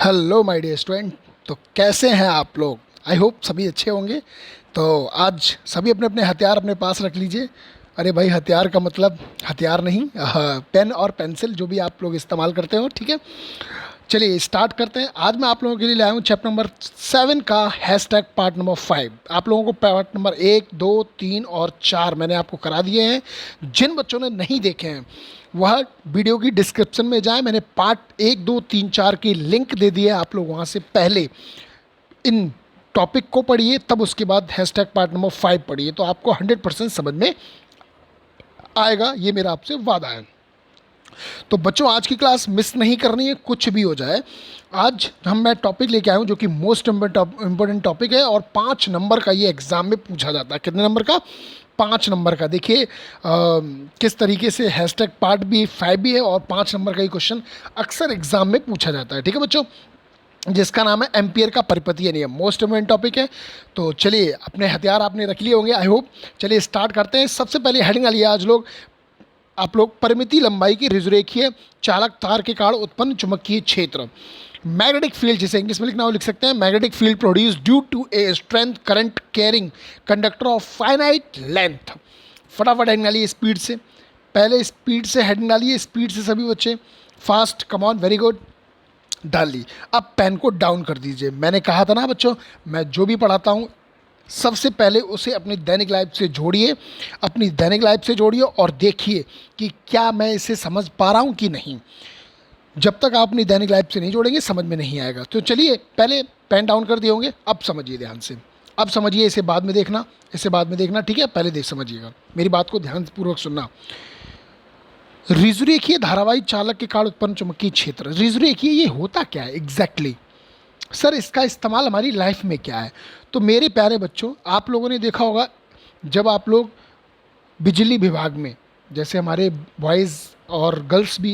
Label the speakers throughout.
Speaker 1: Hello my dear student. तो कैसे हैं आप लोग? आई होप सभी अच्छे होंगे। तो आज सभी अपने अपने हथियार अपने पास रख लीजिए। अरे भाई, हथियार का मतलब हथियार नहीं, पेन और पेंसिल जो भी आप लोग इस्तेमाल करते हो, ठीक है। चलिए स्टार्ट करते हैं। आज मैं आप लोगों के लिए लाया हूँ चैप्टर नंबर 7 का हैशटैग पार्ट नंबर 5। आप लोगों को पार्ट नंबर 1, 2, 3 और 4 मैंने आपको करा दिए हैं। जिन बच्चों ने नहीं देखे हैं वह वीडियो की डिस्क्रिप्शन में जाए, मैंने पार्ट 1, 2, 3, 4 की लिंक दे दी है। आप लोग वहाँ से पहले इन टॉपिक को पढ़िए, तब उसके बाद हैशटैग पार्ट नंबर 5 पढ़िए, तो आपको 100% समझ में आएगा। ये मेरा आपसे वादा है। तो बच्चों, आज की क्लास मिस नहीं करनी है, कुछ भी हो जाए। आज मैं टॉपिक लेके आया हूँ जो कि मोस्ट इम्पोर्टेंट टॉपिक है, और 5 नंबर का ये एग्ज़ाम में पूछा जाता है। कितने नंबर का? 5 नंबर का। देखिए किस तरीके से हैशटैग पार्ट भी 5 भी है, और 5 नंबर का ये क्वेश्चन अक्सर एग्जाम में पूछा जाता है, ठीक है बच्चों, जिसका नाम है एम्पियर का परिपतीय नियम। मोस्ट इम्पोर्टेंट टॉपिक है। तो चलिए, अपने हथियार आपने रख लिए होंगे आई होप। चलिए स्टार्ट करते हैं। सबसे पहले हेडिंग डालिए आज लोग, आप लोग, परिमिति लंबाई की ऋजुरेखीय चालक तार के कारण उत्पन्न चुंबकीय क्षेत्र। मैग्नेटिक फील्ड, जिसे इंग्लिश में लिखना हो लिख सकते हैं, magnetic field produce due to a strength current carrying conductor of finite length. फटाफट हेडिंग डालिए स्पीड से। पहले स्पीड से हेडिंग डालिए, स्पीड से सभी बच्चे, fast, come on, very good. डाल ली। अब पेन को डाउन कर दीजिए। मैंने कहा था ना बच्चों, मैं जो भी पढ़ाता हूँ सबसे पहले उसे अपनी दैनिक लाइफ से जोड़िए, अपनी दैनिक लाइफ से जोड़िए और देखिए कि क्या मैं इसे समझ पा रहा हूँ कि नहीं। जब तक आप अपनी दैनिक लाइफ से नहीं जोड़ेंगे समझ में नहीं आएगा। तो चलिए, पहले पेन डाउन कर दिए होंगे, अब समझिए ध्यान से। अब समझिए, इसे बाद में देखना, इसे बाद में देखना, ठीक है। पहले देख समझिएगा, मेरी बात को ध्यानपूर्वक सुनना। ऋजुरेखीय धारावाही चालक के कारण उत्पन्न चुंबकीय क्षेत्र। ऋजुरेखीय ये होता क्या है एग्जैक्टली? सर, इसका इस्तेमाल हमारी लाइफ में क्या है? तो मेरे प्यारे बच्चों, आप लोगों ने देखा होगा जब आप लोग बिजली विभाग में, जैसे हमारे बॉयज़ और गर्ल्स भी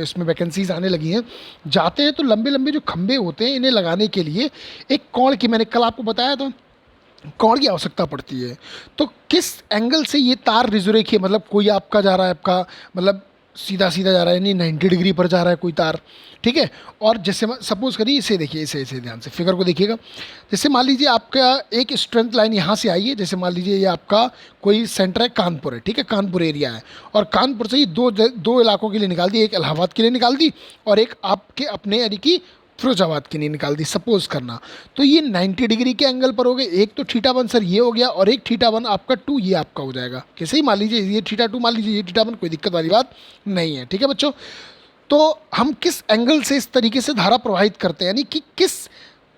Speaker 1: इसमें वैकेंसीज आने लगी हैं, जाते हैं तो लंबे लंबे जो खंभे होते हैं इन्हें लगाने के लिए एक कौड़ की, मैंने कल आपको बताया था, कौड़ की आवश्यकता पड़ती है। तो किस एंगल से ये तार रिजुरेखीय, मतलब कोई आपका जा रहा है, आपका मतलब सीधा सीधा जा रहा है, नहीं 90 डिग्री पर जा रहा है कोई तार, ठीक है। और जैसे सपोज करिए, इसे देखिए, इसे ध्यान से फिगर को देखिएगा। जैसे मान लीजिए आपका एक स्ट्रेंथ लाइन यहाँ से आई है, जैसे मान लीजिए ये आपका कोई सेंटर है, कानपुर है, ठीक है, कानपुर एरिया है, और कानपुर से ही दो इलाकों के लिए निकाल दी। एक इलाहाबाद के लिए निकाल दी और एक आपके अपने यानी कि फिरोजाबाद की नहीं निकाल दी, सपोज करना। तो ये 90 डिग्री के एंगल पर हो गए। एक तो थीटा 1 सर ये हो गया, और एक थीटा 1 आपका 2 ये आपका हो जाएगा। कैसे ही मान लीजिए ये थीटा 2, मान लीजिए ये थीटा 1, कोई दिक्कत वाली बात नहीं है, ठीक है बच्चों। तो हम किस एंगल से इस तरीके से धारा प्रवाहित करते हैं, यानी कि किस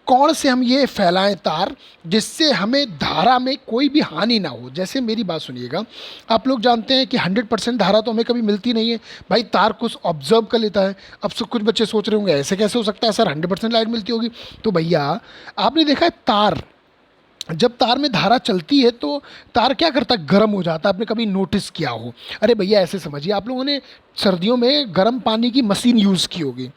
Speaker 1: कोण से हम ये फैलाएं तार, जिससे हमें धारा में कोई भी हानि ना हो। जैसे मेरी बात सुनिएगा, आप लोग जानते हैं कि 100% धारा तो हमें कभी मिलती नहीं है भाई, तार कुछ ऑब्जर्व कर लेता है। अब कुछ बच्चे सोच रहे होंगे ऐसे कैसे हो सकता है सर, 100% लाइट मिलती होगी। तो भैया, आपने देखा है तार, जब तार में धारा चलती है तो तार क्या करता है, गर्म हो जाता है। आपने कभी नोटिस किया हो? अरे भैया ऐसे समझिए, आप लोगों ने सर्दियों में गर्म पानी की मशीन यूज़ की होगी,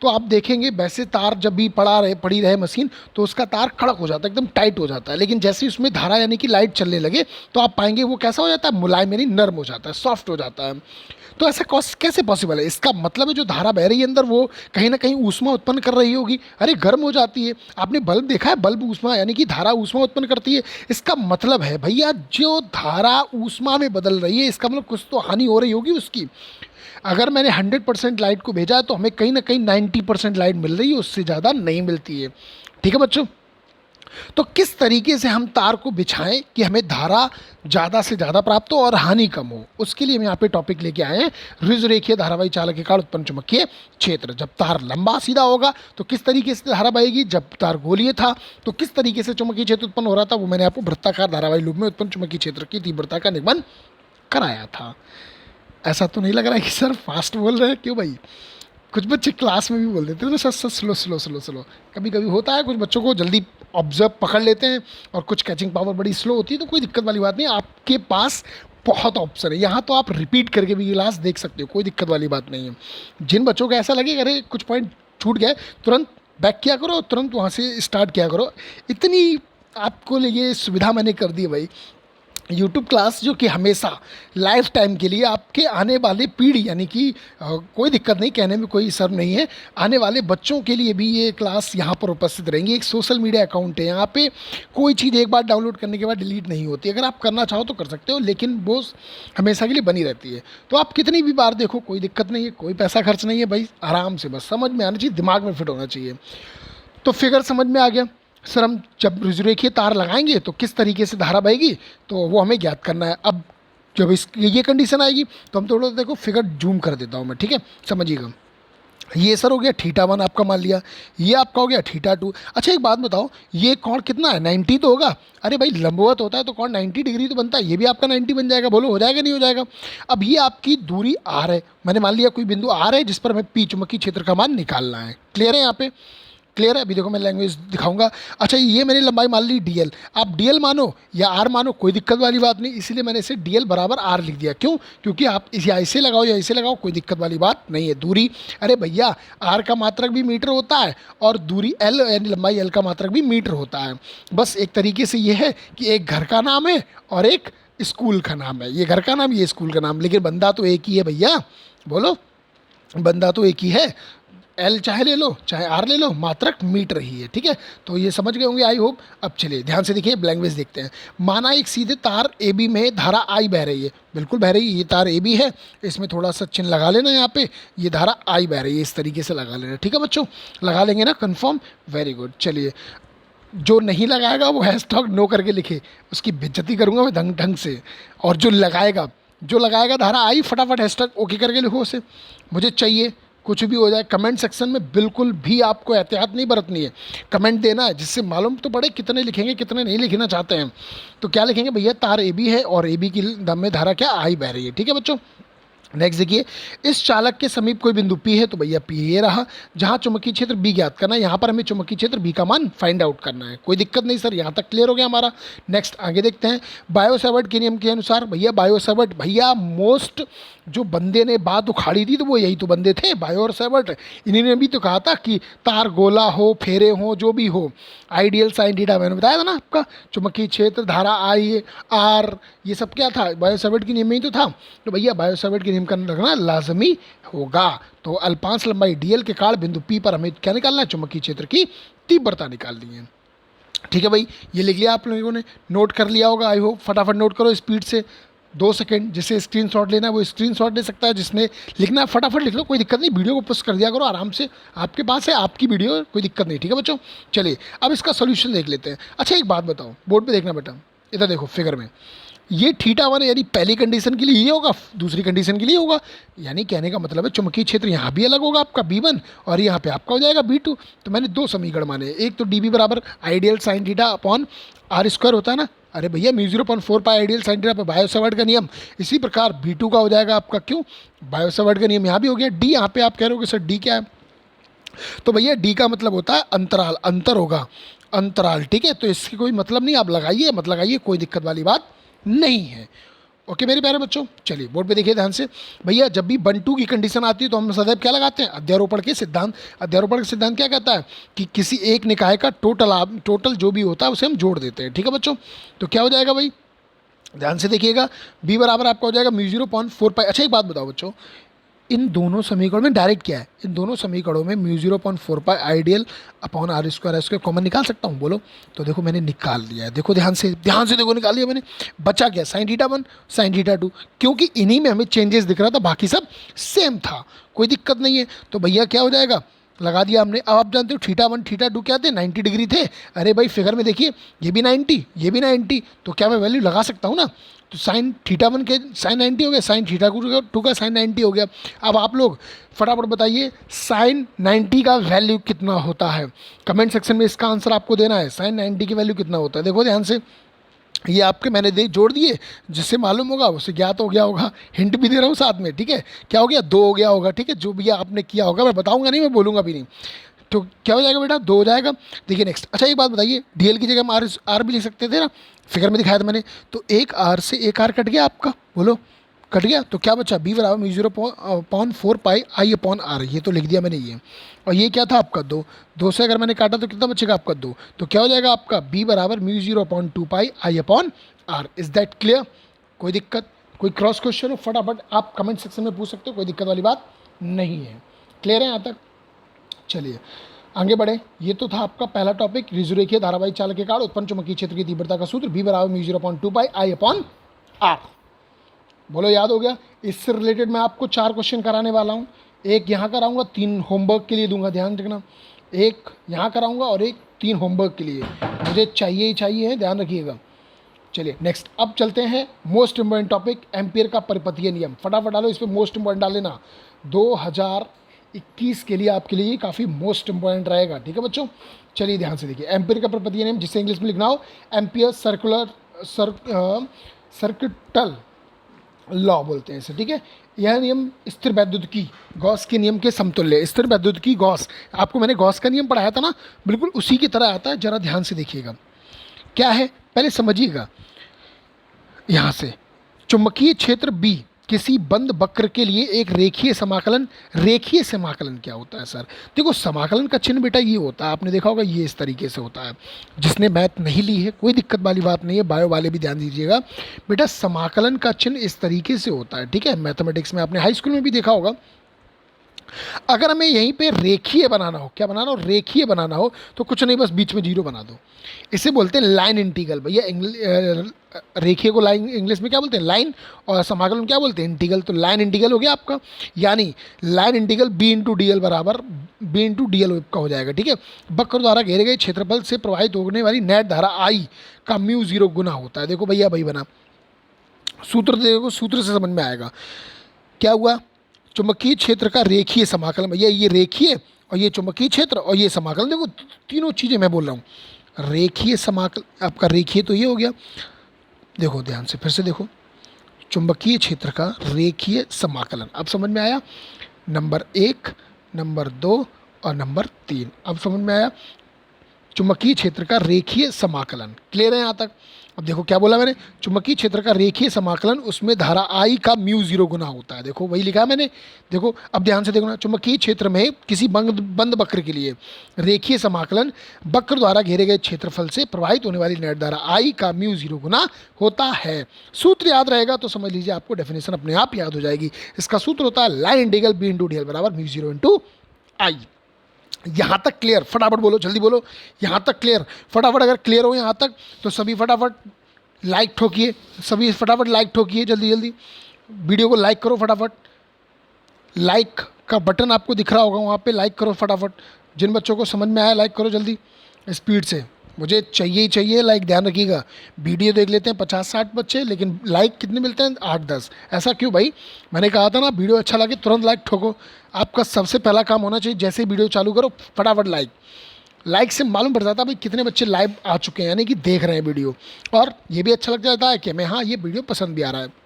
Speaker 1: तो आप देखेंगे वैसे तार जब भी पड़ी रहे मशीन, तो उसका तार कड़क हो जाता है, एकदम टाइट हो जाता है। लेकिन जैसे ही उसमें धारा यानी कि लाइट चलने लगे, तो आप पाएंगे वो कैसा हो जाता है, मुलायम यानी नर्म हो जाता है, सॉफ्ट हो जाता है। तो ऐसा कैसे पॉसिबल है? इसका मतलब है जो धारा बह रही है अंदर, वो कहीं ना कहीं ऊष्मा उत्पन्न कर रही होगी। अरे गर्म हो जाती है। आपने बल्ब देखा है, बल्ब ऊष्मा यानी कि धारा ऊष्मा उत्पन्न करती है। इसका मतलब है भैया, जो धारा ऊष्मा में बदल रही है, इसका मतलब कुछ तो हानि हो रही होगी उसकी। अगर मैंने 100% लाइट को भेजा है, तो हमें कहीं ना कहीं 90% लाइट मिल रही है, उससे ज़्यादा नहीं मिलती है, ठीक है बच्चों। तो किस तरीके से हम तार को बिछाएं कि हमें धारा ज़्यादा से ज़्यादा प्राप्त हो और हानि कम हो, उसके लिए हम यहाँ पे टॉपिक लेके आए हैं, ऋजुरेखीय धारावाही चालक के कारण उत्पन्न चुंबकीय क्षेत्र। जब तार लंबा सीधा होगा तो किस तरीके से धारा बहेगी, जब तार गोलीय था तो किस तरीके से चुंबकीय क्षेत्र उत्पन्न हो रहा था, वो मैंने आपको वृत्ताकार धारावाही लूप में उत्पन्न चुंबकीय क्षेत्र की तीव्रता का निगमन कराया था। ऐसा तो नहीं लग रहा है कि सर फास्ट बोल रहे हैं? क्यों भाई, कुछ बच्चे क्लास में भी बोल देते हैं तो sir sir slow slow slow slow. कभी कभी होता है, कुछ बच्चों को जल्दी ऑब्जर्व पकड़ लेते हैं और कुछ कैचिंग पावर बड़ी स्लो होती है, तो कोई दिक्कत वाली बात नहीं। आपके पास बहुत ऑप्शन है, यहाँ तो आप रिपीट करके भी क्लास देख सकते हो, कोई दिक्कत वाली बात नहीं है। जिन बच्चों को ऐसा लगे अरे कुछ पॉइंट छूट गए, तुरंत बैक किया करो, तुरंत वहाँ से स्टार्ट किया करो। इतनी आपको लिए सुविधा मैंने कर दी है भाई, यूट्यूब क्लास जो कि हमेशा लाइफ टाइम के लिए आपके आने वाले पीढ़ी, यानी कि कोई दिक्कत नहीं, कहने में कोई शर्म नहीं है, आने वाले बच्चों के लिए भी ये क्लास यहाँ पर उपस्थित रहेंगी। एक सोशल मीडिया अकाउंट है, यहाँ पे कोई चीज़ एक बार डाउनलोड करने के बाद डिलीट नहीं होती। अगर आप करना चाहो तो कर सकते हो, लेकिन वो हमेशा के लिए बनी रहती है। तो आप कितनी भी बार देखो, कोई दिक्कत नहीं है, कोई पैसा खर्च नहीं है भाई, आराम से बस समझ में आना चाहिए, दिमाग में फिट होना चाहिए। तो फिगर समझ में आ गया। सर हम जब रेखीय तार लगाएंगे तो किस तरीके से धारा बहेगी, तो वो हमें ज्ञात करना है। अब जब इस ये कंडीशन आएगी तो हम थोड़ा देखो फिगर जूम कर देता हूँ मैं, ठीक है, समझिएगा। ये सर हो गया θ1 आपका मान लिया, ये आपका हो गया θ2। अच्छा एक बात बताओ, ये कोण कितना है, 90 तो होगा। अरे भाई लंबवत होता है तो कोण 90 डिग्री तो बनता है, ये भी आपका 90 बन जाएगा। बोलो हो जाएगा नहीं हो जाएगा। अब ये आपकी दूरी r है, मैंने मान लिया कोई बिंदु r है जिस पर हमें P चुंबकीय क्षेत्र का मान निकालना है। क्लियर है यहाँ पे, क्लियर है। अभी देखो मैं लैंग्वेज दिखाऊंगा। अच्छा ये मैंने लंबाई मान ली dl, आप dl मानो या r मानो, कोई दिक्कत वाली बात नहीं, इसीलिए मैंने इसे dl बराबर r लिख दिया। क्यों? क्योंकि आप इसे ऐसे लगाओ या ऐसे लगाओ, कोई दिक्कत वाली बात नहीं है। दूरी, अरे भैया r का मात्रक भी मीटर होता है और दूरी l यानी लंबाई l का मात्रक भी मीटर होता है। बस एक तरीके से ये है कि एक घर का नाम है और एक स्कूल का नाम है। ये घर का नाम, ये स्कूल का नाम, लेकिन बंदा तो एक ही है भैया। बोलो, बंदा तो एक ही है। एल चाहे ले लो चाहे आर ले लो, मात्रक मीटर ही है। ठीक है, तो ये समझ गए होंगे आई होप। अब चलिए ध्यान से देखिए, लैंग्वेज देखते हैं। माना एक सीधे तार ए बी में धारा आई बह रही है, बिल्कुल बह रही है। ये तार ए बी है, इसमें थोड़ा सा चिन्ह लगा लेना यहाँ पे, ये धारा आई बह रही है, इस तरीके से लगा लेना। ठीक है बच्चों, लगा लेंगे ना, कन्फर्म, वेरी गुड। चलिए जो नहीं लगाएगा वो हैशटैग नो करके लिखे, उसकी बेइज्जती करूँगा मैं ढंग ढंग से। और जो लगाएगा धारा आई, फटाफट हैशटैग ओके करके लिखो उसे, मुझे चाहिए। कुछ भी हो जाए कमेंट सेक्शन में बिल्कुल भी आपको एहतियात नहीं बरतनी है, कमेंट देना है, जिससे मालूम तो पड़े कितने लिखेंगे कितने नहीं लिखना चाहते हैं। तो क्या लिखेंगे भैया, तार ए बी है और ए बी की दम में धारा क्या आई बह रही है। ठीक है बच्चों, नेक्स्ट देखिए, इस चालक के समीप कोई बिंदु P है, तो भैया P ये रहा, जहाँ चुंबकीय क्षेत्र B ज्ञात करना है। यहाँ पर हमें चुंबकीय क्षेत्र B का मान फाइंड आउट करना है। कोई दिक्कत नहीं सर, यहाँ तक क्लियर हो गया हमारा। नेक्स्ट आगे देखते हैं, बायो सावर्ट के नियम के अनुसार, भैया बायो सावर्ट, भैया मोस्ट जो बंदे ने बात उखाड़ी थी तो वो यही तो बंदे थे, बायो और सावर्ट। इन्हीं ने भी तो कहा था कि तार गोला हो, फेरे हो, जो भी हो, आइडियल साइन थीटा, मैंने बताया था ना आपका, चुंबकीय क्षेत्र, धारा आई आर, ये सब क्या था, बायो सावर्ट के नियम में ही तो था। तो भैया बायो सावर्ट के नियम का रखना लाजमी होगा। तो अल्पांश लंबाई dl के कारण बिंदु P पर हमें क्या निकालना है, चुंबकीय क्षेत्र की तीव्रता निकालनी है। ठीक है भाई, ये लिख लिया आप लोगों ने, नोट कर लिया होगा आई होप। फटाफट नोट करो स्पीड से, 2 सेकंड। जिसे स्क्रीनशॉट लेना है वो स्क्रीनशॉट ले सकता है, जिसने लिखना है फटाफट लिख लो, कोई दिक्कत नहीं। वीडियो को पोस्ट कर दिया करो आराम से, आपके पास है आपकी वीडियो, कोई दिक्कत नहीं। ठीक है बच्चों, चलिए अब इसका सोल्यूशन देख लेते हैं। अच्छा एक बात बताओ, बोर्ड पे देखना बेटा, इधर देखो फिगर में, ये θ1 यानी पहली कंडीशन के लिए ये होगा, दूसरी कंडीशन के लिए होगा। यानी कहने का मतलब है चुंबकीय क्षेत्र यहाँ भी अलग होगा आपका B1 और यहाँ पे आपका हो जाएगा B2। तो मैंने 2 समीकरण माने, एक तो dB बराबर ideal sine theta upon R square होता है ना, अरे भैया μ0.4 पाई आइडियल साइन थीटा पर बायो सावर्ट का नियम। इसी प्रकार B2 का हो जाएगा आपका, क्यों, बायो सावर्ट का नियम यहाँ भी हो गया। D यहाँ पे आप कह रहे हो कि सर D क्या है, तो भैया D का मतलब होता है अंतराल, अंतर होगा, अंतराल। ठीक है, तो इसकी कोई मतलब नहीं, आप लगाइए मत लगाइए, कोई दिक्कत वाली बात नहीं है। ओके मेरे प्यारे बच्चों, चलिए बोर्ड पे देखिए ध्यान से। भैया जब भी 1-2 की कंडीशन आती है तो हम सदैव क्या लगाते हैं, अध्यारोपण के सिद्धांत। अध्यारोपण का सिद्धांत क्या कहता है कि किसी एक निकाय का टोटल जो भी होता है उसे हम जोड़ देते हैं। ठीक है बच्चों, तो क्या हो जाएगा भाई, ध्यान से देखिएगा, B बराबर आपका हो जाएगा μ0.4 पाई। अच्छा एक बात बताओ बच्चों, इन दोनों समीकरणों में डायरेक्ट क्या है, इन दोनों समीकरणों में μ0.4 pi ideal upon R square common निकाल सकता हूँ, बोलो। तो देखो मैंने निकाल लिया है, देखो ध्यान से देखो, निकाल लिया मैंने। बचा क्या, साइन θ1 साइन θ2, क्योंकि इन्हीं में हमें चेंजेस दिख रहा था, बाकी सब सेम था, कोई दिक्कत नहीं है। तो भैया क्या हो जाएगा, लगा दिया हमने। अब आप जानते हो θ1 θ2 क्या थे, 90 डिग्री थे। अरे भाई फिगर में देखिए, ये भी 90 ये भी 90, तो क्या मैं वैल्यू लगा सकता हूँ ना। तो साइन θ1 के साइन 90 हो गया, साइन θ2 का साइन 90 हो गया। अब आप लोग फटाफट बताइए साइन 90 का वैल्यू कितना होता है, कमेंट सेक्शन में इसका आंसर आपको देना है। साइन 90 की वैल्यू कितना होता है, देखो ध्यान से, ये आपके मैंने जोड़ दिए, जिससे मालूम होगा उसे ज्ञात हो गया होगा। हिंट भी दे रहा हूँ साथ में, ठीक है, क्या हो गया, 2 हो गया होगा। ठीक है, जो भी आपने किया होगा मैं बताऊंगा नहीं, मैं बोलूँगा भी नहीं। तो क्या हो जाएगा बेटा, 2 हो जाएगा। देखिए नेक्स्ट, अच्छा एक बात बताइए, dl की जगह हम आर भी लिख सकते थे ना, फिगर में दिखाया था मैंने। तो एक आर से एक आर कट गया आपका, बोलो कट गया तो क्या बचा, बी बराबर mu 0/4 pi I upon R, ये तो लिख दिया मैंने ये। और ये क्या था आपका 2, 2 से अगर मैंने काटा तो कितना बचेगा आपका 2, तो क्या हो जाएगा आपका बी बराबर mu 0/2 pi I upon R. Is that clear? कोई दिक्कत, कोई क्रॉस क्वेश्चन हो फटाफट आप कमेंट सेक्शन में पूछ सकते हो, कोई दिक्कत वाली बात नहीं है। क्लियर है यहाँ तक? चलिए आगे बढ़े। ये तो था आपका पहला टॉपिक, ऋजुरेखीय धारावाहिक चालक के कारण उत्पन्न चुंबकीय क्षेत्र की तीव्रता का सूत्र बी बराबर mu 0/2 pi I upon R. बोलो याद हो गया? इससे रिलेटेड मैं आपको 4 क्वेश्चन कराने वाला हूँ। एक यहाँ कराऊंगा, 3 होमवर्क के लिए दूंगा, ध्यान रखना। एक यहाँ कराऊंगा और एक 3 होमवर्क के लिए, मुझे चाहिए ही चाहिए है, ध्यान रखिएगा। चलिए नेक्स्ट, अब चलते हैं मोस्ट इंपॉर्टेंट टॉपिक, एम्पियर का परिपथीय नियम। फटाफट डालो, इस पर मोस्ट इंपॉर्टेंट डाल लेना। 2021 के लिए आपके लिए काफ़ी मोस्ट इंपॉर्टेंट रहेगा, ठीक है बच्चों। चलिए ध्यान से देखिए, एम्पियर का परिपथीय नियम, जिसे इंग्लिश में लिखना हो एम्पियर सर्किटल लॉ बोलते हैं इसे, ठीक है। यह नियम स्थिर वैद्युतिकी गॉस के नियम के समतुल्य है। स्थिर वैद्युतिकी गॉस, आपको मैंने गॉस का नियम पढ़ाया था ना, बिल्कुल उसी की तरह आता है, जरा ध्यान से देखिएगा क्या है, पहले समझिएगा। यहाँ से चुंबकीय क्षेत्र B किसी बंद वक्र के लिए एक रेखीय समाकलन। रेखीय समाकलन क्या होता है सर? देखो समाकलन का चिन्ह बेटा ये होता है, आपने देखा होगा ये इस तरीके से होता है। जिसने मैथ नहीं ली है कोई दिक्कत वाली बात नहीं है, बायो वाले भी ध्यान दीजिएगा बेटा, समाकलन का चिन्ह इस तरीके से होता है, ठीक है। मैथमेटिक्स में आपने हाई स्कूल में भी देखा होगा। अगर हमें यहीं पे रेखीय बनाना हो, क्या बनाना हो, रेखीय बनाना हो, तो कुछ नहीं, बस बीच में जीरो बना दो। इसे बोलते हैं लाइन इंटीग्रल। भैया रेखीय को लाइन इंग्लिश में क्या बोलते हैं, लाइन, और समाकलन क्या बोलते हैं, इंटीग्रल। तो लाइन इंटीग्रल हो गया आपका, यानी line integral B into D L बराबर बी इंटू डी एल का हो जाएगा, ठीक है। वक्र द्वारा घेरे गए क्षेत्रफल से प्रवाहित होने वाली नेट धारा आई का म्यू 0 गुना होता है। देखो भैया भाई बना सूत्र, देखो सूत्र से समझ में आएगा क्या हुआ। चुंबकीय क्षेत्र का रेखीय समाकलन, भैया ये रेखीय और ये चुंबकीय क्षेत्र और ये समाकलन, देखो तीनों चीज़ें मैं बोल रहा हूँ। रेखीय समाकल आपका रेखीय तो ये हो गया, देखो ध्यान से फिर से देखो, चुंबकीय क्षेत्र का रेखीय समाकलन, अब समझ में आया। नंबर 1, नंबर 2 और नंबर 3, अब समझ में आया चुंबकीय क्षेत्र का रेखीय समाकलन। क्लियर है यहाँ तक? अब देखो क्या बोला मैंने, चुंबकीय क्षेत्र का रेखीय समाकलन, उसमें धारा आई का म्यू 0 गुना होता है। देखो वही लिखा है मैंने, देखो अब ध्यान से देखो ना, चुंबकीय क्षेत्र में किसी बंद वक्र के लिए रेखीय समाकलन वक्र द्वारा घेरे गए क्षेत्रफल से प्रवाहित होने वाली नेट धारा आई का म्यू 0 गुना होता है। सूत्र याद रहेगा तो समझ लीजिए आपको डेफिनेशन अपने आप याद हो जाएगी। इसका सूत्र होता है line integral B into D L बराबर म्यू 0 इंटू आई। यहाँ तक क्लियर? फटाफट बोलो, जल्दी बोलो, यहाँ तक क्लियर? फटाफट अगर क्लियर हो यहाँ तक तो सभी फटाफट लाइक ठोकिए, सभी फटाफट लाइक ठोकिए, जल्दी जल्दी वीडियो को लाइक करो फटाफट। लाइक का बटन आपको दिख रहा होगा वहाँ पे, लाइक करो फटाफट। जिन बच्चों को समझ में आया लाइक करो जल्दी स्पीड से, मुझे चाहिए ही चाहिए लाइक। ध्यान रखिएगा, वीडियो देख लेते हैं 50-60 बच्चे, लेकिन लाइक कितने मिलते हैं, 8-10। ऐसा क्यों भाई? मैंने कहा था ना, वीडियो अच्छा लगे तुरंत लाइक ठोको। आपका सबसे पहला काम होना चाहिए, जैसे ही वीडियो चालू करो फटाफट लाइक। लाइक से मालूम पड़ जाता है भाई कितने बच्चे लाइव आ चुके हैं, यानी कि देख रहे हैं वीडियो, और ये भी अच्छा लग जाता है कि मैं हाँ ये वीडियो पसंद भी आ रहा है।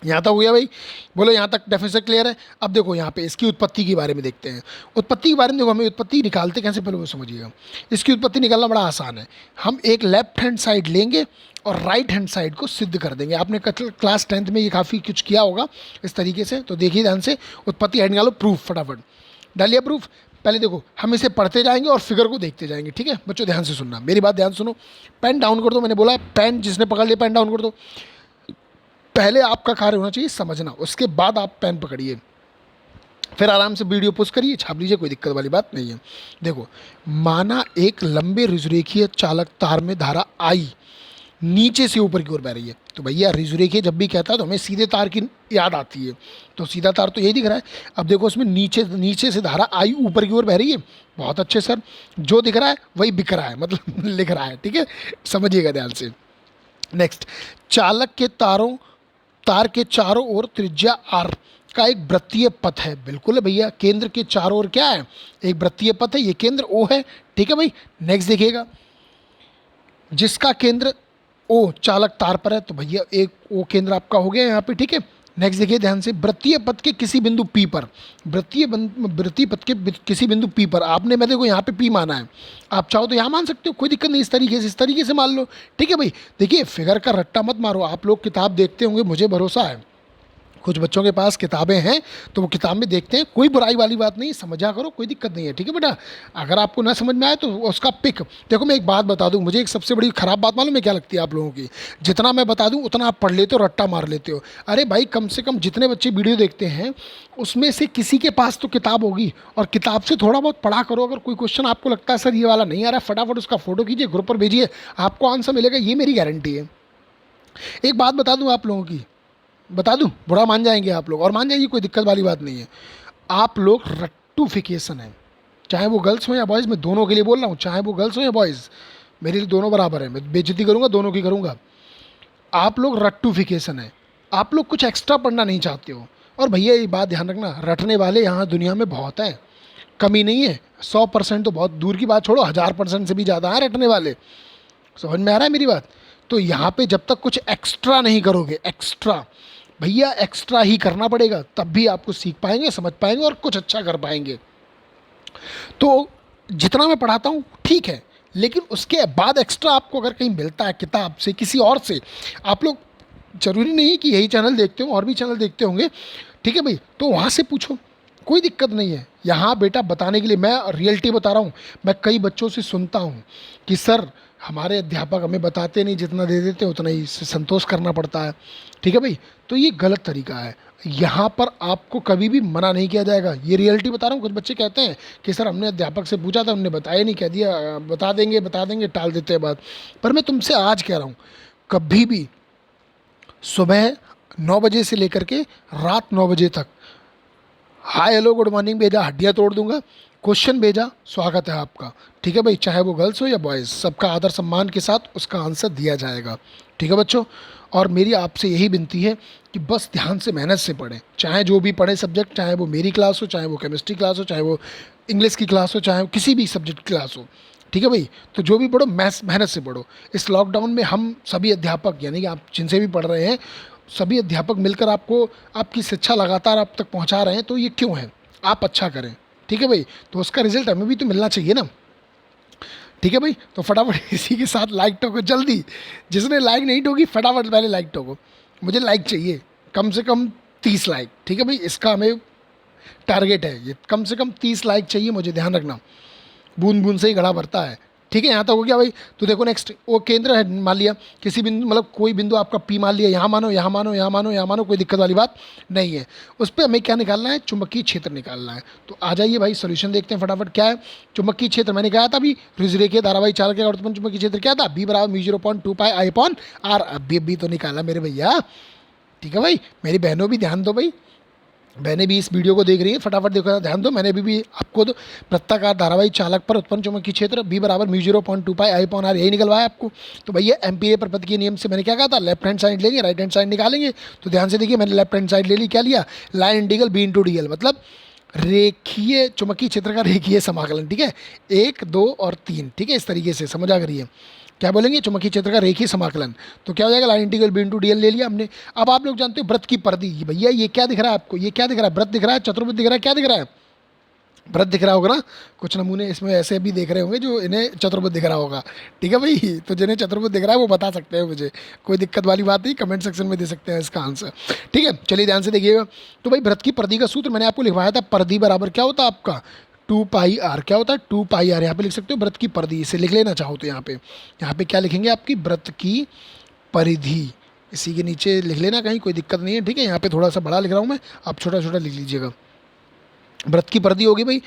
Speaker 1: यहाँ तक हो गया भाई? बोलो यहाँ तक डेफिनेशन क्लियर है? अब देखो यहाँ पे इसकी उत्पत्ति के बारे में देखते हैं। उत्पत्ति के बारे में देखो, हमें उत्पत्ति निकालते कैसे पहले वो समझिएगा। इसकी उत्पत्ति निकालना बड़ा आसान है। हम एक लेफ्ट हैंड साइड लेंगे और राइट हैंड साइड को सिद्ध कर देंगे। आपने क्लास 10th में ये काफ़ी कुछ किया होगा इस तरीके से, तो देखिए ध्यान से, उत्पत्ति हैंड निकालो, प्रूफ फटाफट डालिए प्रूफ। पहले देखो हम इसे पढ़ते जाएंगे और फिगर को देखते जाएंगे, ठीक है बच्चों? ध्यान से सुनना, मेरी बात ध्यान सुनो। पेन डाउन कर दो, मैंने बोला पेन जिसने पकड़ लिया पेन डाउन कर दो। पहले आपका कार्य होना चाहिए समझना, उसके बाद आप पेन पकड़िए, फिर आराम से वीडियो पोस्ट करिए, छाप लीजिए, कोई दिक्कत वाली बात नहीं है। देखो, माना एक लंबे ऋजुरेखीय चालक तार में धारा आई नीचे से ऊपर की ओर बह रही है। तो भैया ऋजुरेखीय जब भी कहता है तो हमें सीधे तार की याद आती है, तो सीधा तार तो यही दिख रहा है। अब देखो उसमें नीचे से धारा आई ऊपर की ओर बह रही है। बहुत अच्छे सर, जो दिख रहा है वही बिक रहा है, मतलब लिख रहा है, ठीक है, समझिएगा ध्यान से। नेक्स्ट, चालक के तार के चारों ओर त्रिज्या आर का एक वृत्तीय पथ है। बिल्कुल है भैया, केंद्र के चारों ओर क्या है, एक वृत्तीय पथ है, ये केंद्र ओ है, ठीक है भाई। नेक्स्ट देखिएगा, जिसका केंद्र ओ चालक तार पर है, तो भैया एक ओ केंद्र आपका हो गया यहाँ पे, ठीक है। नेक्स्ट देखिए ध्यान से, वृत्तीय पथ के किसी बिंदु पी पर, वृत्तीय पथ के किसी बिंदु पी पर, आपने मैं देखो यहाँ पे पी माना है, आप चाहो तो यहाँ मान सकते हो, कोई दिक्कत नहीं, इस तरीके से मान लो, ठीक है भाई। देखिए फिगर का रट्टा मत मारो, आप लोग किताब देखते होंगे, मुझे भरोसा है, कुछ बच्चों के पास किताबें हैं तो वो किताब में देखते हैं, कोई बुराई वाली बात नहीं, समझा करो, कोई दिक्कत नहीं है, ठीक है बेटा। अगर आपको ना समझ में आए तो उसका पिक देखो। मैं एक बात बता दूं, मुझे एक सबसे बड़ी ख़राब बात मालूम है क्या लगती है आप लोगों की? जितना मैं बता दूं उतना आप पढ़ लेते हो, रट्टा मार लेते हो। अरे भाई, कम से कम जितने बच्चे वीडियो देखते हैं उसमें से किसी के पास तो किताब होगी, और किताब से थोड़ा बहुत पढ़ा करो। अगर कोई क्वेश्चन आपको लगता है सर ये वाला नहीं आ रहा है, फटाफट उसका फोटो कीजिए, ग्रुप पर भेजिए, आपको आंसर मिलेगा, ये मेरी गारंटी है। एक बात बता दूं आप लोगों की, बता दूं, बुरा मान जाएंगे आप लोग, और मान जाइए, कोई दिक्कत वाली बात नहीं है। आप लोग रट्टूफिकेशन है, चाहे वो गर्ल्स हो या बॉयज़, मैं दोनों के लिए बोल रहा हूँ, चाहे वो गर्ल्स हो या बॉयज़, मेरे लिए दोनों बराबर है, मैं बेइज्जती करूँगा दोनों की करूँगा। आप लोग रट्टूफिकेशन है, आप लोग कुछ एक्स्ट्रा पढ़ना नहीं चाहते हो। और भैया ये बात ध्यान रखना, रटने वाले यहाँ दुनिया में बहुत हैं, कमी नहीं है। 100% तो बहुत दूर की बात छोड़ो, 1000% से भी ज़्यादा हैं रटने वाले। समझ में आ रहा है मेरी बात? तो यहाँ पे जब तक कुछ एक्स्ट्रा नहीं करोगे, एक्स्ट्रा भैया एक्स्ट्रा ही करना पड़ेगा, तब भी आपको सीख पाएंगे, समझ पाएंगे और कुछ अच्छा कर पाएंगे। तो जितना मैं पढ़ाता हूँ ठीक है, लेकिन उसके बाद एक्स्ट्रा आपको अगर कहीं मिलता है किताब से, किसी और से, आप लोग ज़रूरी नहीं है कि यही चैनल देखते हो, और भी चैनल देखते होंगे, ठीक है भाई, तो वहाँ से पूछो, कोई दिक्कत नहीं है। यहाँ बेटा बताने के लिए मैं रियलिटी बता रहा हूँ। मैं कई बच्चों से सुनता हूँ कि सर हमारे अध्यापक हमें बताते नहीं, जितना दे देते उतना ही से संतोष करना पड़ता है, ठीक है भाई। तो ये गलत तरीका है, यहाँ पर आपको कभी भी मना नहीं किया जाएगा, ये रियलिटी बता रहा हूँ। कुछ बच्चे कहते हैं कि सर हमने अध्यापक से पूछा था, उन्होंने बताया नहीं, कह दिया बता देंगे, टाल देते हैं बात। पर मैं तुमसे आज कह रहा हूँ, कभी भी सुबह 9 बजे से लेकर के रात 9 बजे तक हाय हेलो गुड मॉर्निंग भेजा, हड्डियाँ तोड़ दूंगा, क्वेश्चन भेजा, स्वागत है आपका, ठीक है भाई, चाहे वो गर्ल्स हो या बॉयज़, सबका आदर सम्मान के साथ उसका आंसर दिया जाएगा, ठीक है बच्चों। और मेरी आपसे यही विनती है कि बस ध्यान से मेहनत से पढ़ें, चाहे जो भी पढ़े सब्जेक्ट, चाहे वो मेरी क्लास हो, चाहे वो केमिस्ट्री क्लास हो, चाहे वो इंग्लिश की क्लास हो, चाहे वो किसी भी सब्जेक्ट की क्लास हो, ठीक है भाई। तो जो भी पढ़ो मेहनत से पढ़ो। इस लॉकडाउन में हम सभी अध्यापक, यानी कि आप जिनसे भी पढ़ रहे हैं, सभी अध्यापक मिलकर आपको आपकी शिक्षा लगातार आप तक पहुंचा रहे हैं, तो ये क्यों है? आप अच्छा करें, ठीक है भाई, तो उसका रिजल्ट हमें भी तो मिलना चाहिए ना, ठीक है भाई। तो फटाफट इसी के साथ लाइक ठोको जल्दी, जिसने लाइक नहीं ठोकी फटाफट पहले लाइक ठोको, मुझे लाइक चाहिए कम से कम 30 लाइक, ठीक है भाई, इसका हमें टारगेट है, ये कम से कम 30 लाइक चाहिए मुझे, ध्यान रखना, बूंद बूंद से ही घड़ा भरता है, ठीक है। यहाँ तक हो गया भाई। तो देखो नेक्स्ट, वो केंद्र है, मान लिया किसी बिंदु, मतलब कोई बिंदु आपका पी मान लिया, यहाँ मानो, यहाँ मानो, यहाँ मानो, यहाँ मानो, कोई दिक्कत वाली बात नहीं है। उस पर हमें क्या निकालना है? चुंबकीय क्षेत्र निकालना है। तो आ जाइए भाई, सोल्यूशन देखते हैं फटाफट। क्या है चुंबकीय क्षेत्र? मैंने कहा था अभी, रेखीय धारावाही चालक का उत्पन्न चुंबकीय क्षेत्र क्या था? बी बराबर mu 0.2 pi I upon R. अभी भी तो निकाला मेरे भैया, ठीक है भाई। मेरी बहनों भी ध्यान दो भाई, बहनें भी इस वीडियो को देख रही हैं, फटाफट देखो, ध्यान दो। मैंने भी आपको तो वृत्ताकार धारावाही चालक पर उत्पन्न चुंबकीय क्षेत्र बी बराबर mu 0.2 pi I upon R, यही निकलवाया आपको। तो भैया एम्पीयर प्रपत्ति के नियम से मैंने क्या कहा था? लेफ्ट हैंड साइड लेंगे, राइट हैंड साइड निकालेंगे। तो ध्यान से देखिए, मैंने लेफ्ट हैंड साइड ले ली, क्या लिया? Line integral B into D L, मतलब रेखीय चुंबकीय क्षेत्र का रेखीय समाकलन, ठीक है, 1 2 और 3, ठीक है, इस तरीके से समझा करिए। क्या बोलेंगे? चुंबकीय क्षेत्र का रेखीय समाकलन। तो क्या हो जाएगा? Line integral B into D L ले लिया हमने। अब आप लोग जानते हो वृत्त की परिधि, भैया ये क्या दिख रहा है आपको? ये क्या दिख रहा है? वृत्त दिख रहा है, चतुर्भुज दिख रहा है, क्या दिख रहा है? वृत्त दिख रहा होगा ना। कुछ नमूने इसमें ऐसे भी देख रहे होंगे जो इन्हें चतुर्भुज दिख रहा होगा, ठीक है भाई। तो जिन्हें चतुर्भुज दिख रहा है वो बता सकते हैं मुझे, कोई दिक्कत वाली बात नहीं, कमेंट सेक्शन में दे सकते हैं इसका आंसर, ठीक है। चलिए ध्यान से देखिएगा। तो भाई वृत्त की परिधि का सूत्र मैंने आपको लिखवाया था, परिधि बराबर क्या होता है आपका? 2 पाई आर। क्या होता है? 2 पाई आर। यहाँ पे लिख सकते हो वृत्त की परिधि, इसे लिख लेना चाहो तो यहाँ पे क्या लिखेंगे? आपकी वृत्त की परिधि, इसी के नीचे लिख लेना कहीं, कोई दिक्कत नहीं है, ठीक है। यहाँ पे थोड़ा सा बड़ा लिख रहा हूँ मैं, आप छोटा छोटा लिख लीजिएगा। वृत्त की परिधि होगी भाई,